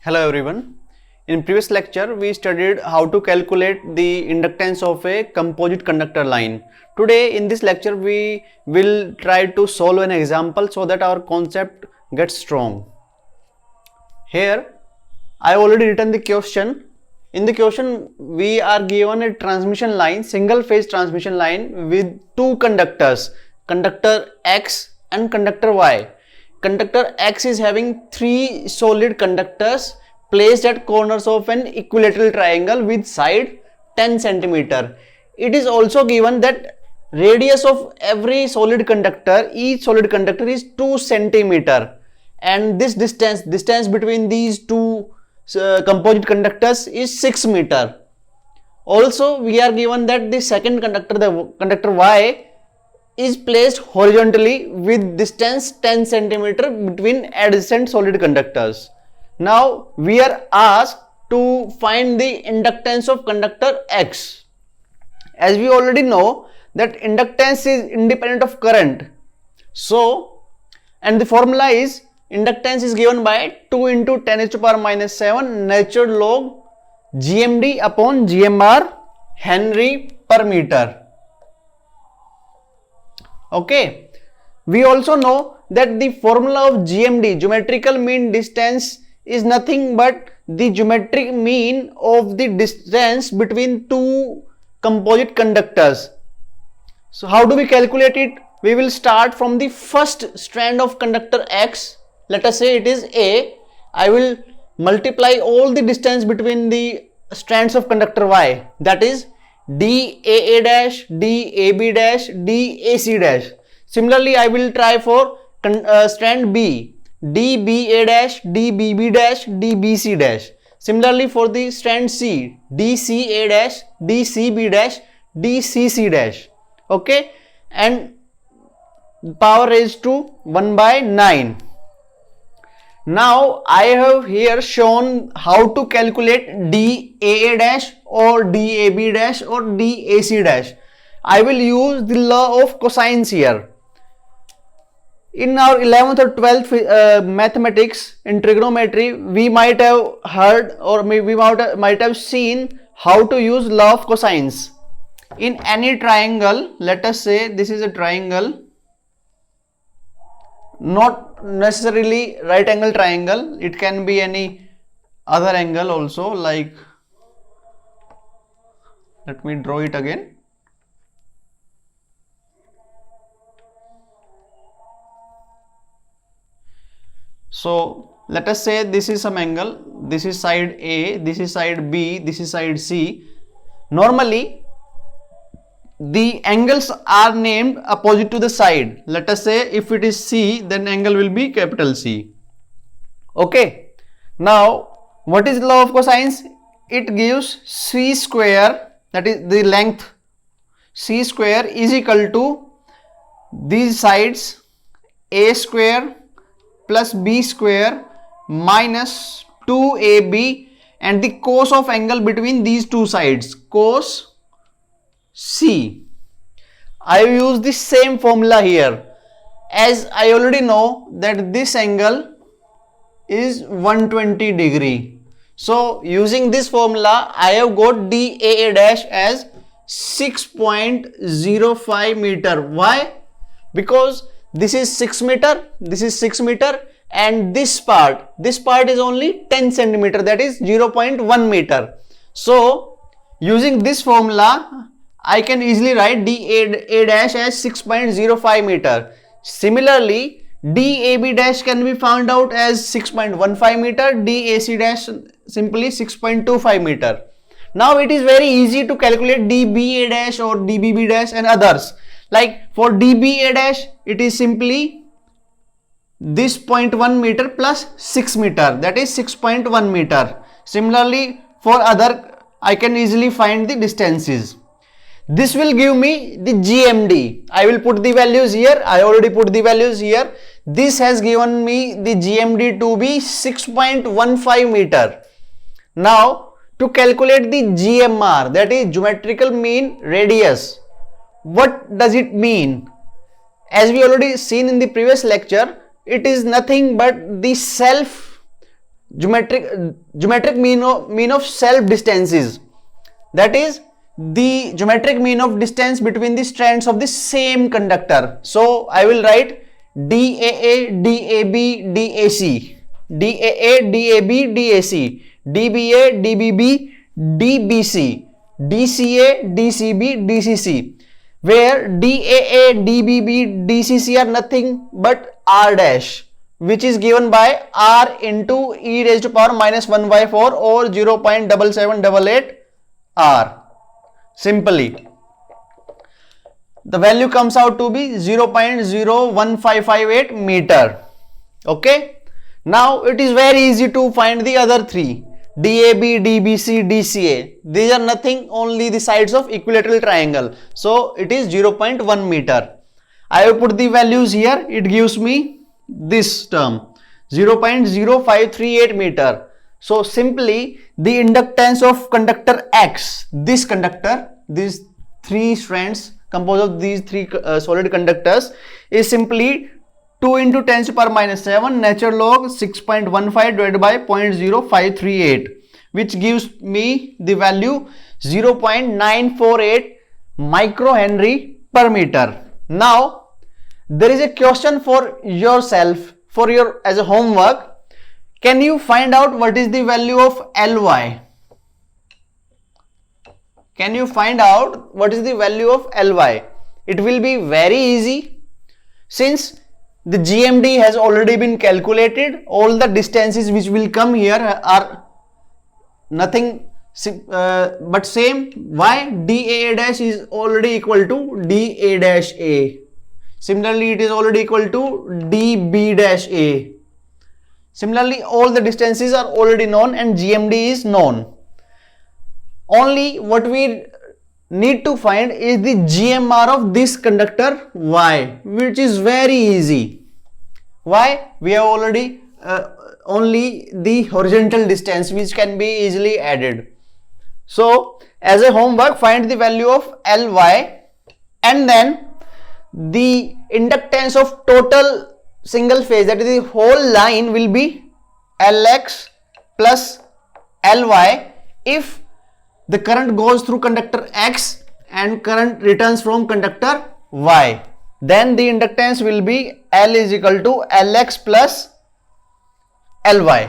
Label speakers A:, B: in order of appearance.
A: Hello everyone. In previous lecture we studied how to calculate the inductance of a composite conductor line. Today in this lecture we will try to solve an example so that our concept gets strong. Here I have already written the question. In the question we are given a transmission line, single phase transmission line with two conductors, conductor X and conductor Y. Conductor X is having three solid conductors placed at corners of an equilateral triangle with side 10 centimeter. It is also given that radius of every solid conductor, each solid conductor is 2 centimeter, and this distance between these two composite conductors is 6 meter. Also we are given that the second conductor, the conductor Y, is placed horizontally with distance 10 centimeter between adjacent solid conductors. Now we are asked to find the inductance of conductor X. As we already know that inductance is independent of current. So, and the formula is inductance is given by 2 into 10 to the power minus 7 natural log GMD upon GMR Henry per meter. Okay, we also know that the formula of GMD, geometrical mean distance, is nothing but the geometric mean of the distance between two composite conductors. So how do we calculate it? We will start from the first strand of conductor X. Let us say it is A. I will multiply all the distance between the strands of conductor Y, that is DAA dash, DAB dash, DAC dash. Similarly, I will try for strand B, DBA dash, DBB dash, DBC dash. Similarly, for the strand C, DCA dash, DCB dash, DCC dash. Okay, and power raised to 1 by 9. Now I have here shown how to calculate DAA dash or DAB dash or DAC dash. I will use the law of cosines here. In our 11th or 12th mathematics in trigonometry, we might have heard or we might have seen how to use law of cosines. In any triangle, let us say this is a triangle, not necessarily right angle triangle, it can be any other angle also, like, let me draw it again. So let us say this is some angle, this is side A, this is side B, this is side C. Normally the angles are named opposite to the side. Let us say if it is C, then angle will be capital C. Okay. Now what is law of cosines? It gives C square, that is the length C square, is equal to these sides A square plus B square minus 2AB and the cos of angle between these two sides, cos C. I use the same formula here, as I already know that this angle is 120 degree. So using this formula I have got DAA dash as 6.05 meter. Why? Because this is 6 meter, this is 6 meter, and this part is only 10 centimeter, that is 0.1 meter. So using this formula I can easily write DA dash as 6.05 meter. Similarly, DAB dash can be found out as 6.15 meter, DAC dash simply 6.25 meter. Now it is very easy to calculate DBA dash or DBB dash and others. Like for DBA dash, it is simply this 0.1 meter plus 6 meter, that is 6.1 meter. Similarly, for other, I can easily find the distances. This will give me the GMD. I will put the values here. I already put the values here. This has given me the GMD to be 6.15 meter. Now to calculate the GMR, that is geometrical mean radius. What does it mean? As we already seen in the previous lecture, it is nothing but the self geometric mean of self distances, that is the geometric mean of distance between the strands of the same conductor. So I will write DAA, DAB, DAC, DAA, DAB, DAC, DBA, DBB, DBC, DCA, DCB, DCC, where DAA, DBB, DCC are nothing but R dash, which is given by R into e raised to power minus 1 by 4 or 0.7788 R. Simply, the value comes out to be 0.01558 meter. Okay. Now it is very easy to find the other three, DAB, DBC, DCA. These are nothing, only the sides of equilateral triangle. So it is 0.1 meter. I have put the values here. It gives me this term 0.0538 meter. So simply the inductance of conductor X, this conductor, these three strands composed of these three solid conductors, is simply 2 into 10 to the power minus 7 natural log 6.15 divided by 0.0538, which gives me the value 0.948 microhenry per meter. Now there is a question for yourself, for your as a homework. Can you find out what is the value of Ly? Can you find out what is the value of Ly? It will be very easy, since the GMD has already been calculated. All the distances which will come here are nothing but same. Why? DA dash is already equal to DA dash A. Similarly, it is already equal to DB dash A. Similarly, all the distances are already known and GMD is known. Only what we need to find is the GMR of this conductor Y, which is very easy. Why? We have already only the horizontal distance, which can be easily added. So as a homework, find the value of Ly, and then the inductance of total single phase, that is the whole line, will be Lx plus Ly if the current goes through conductor X and current returns from conductor Y. Then the inductance will be L is equal to Lx plus Ly.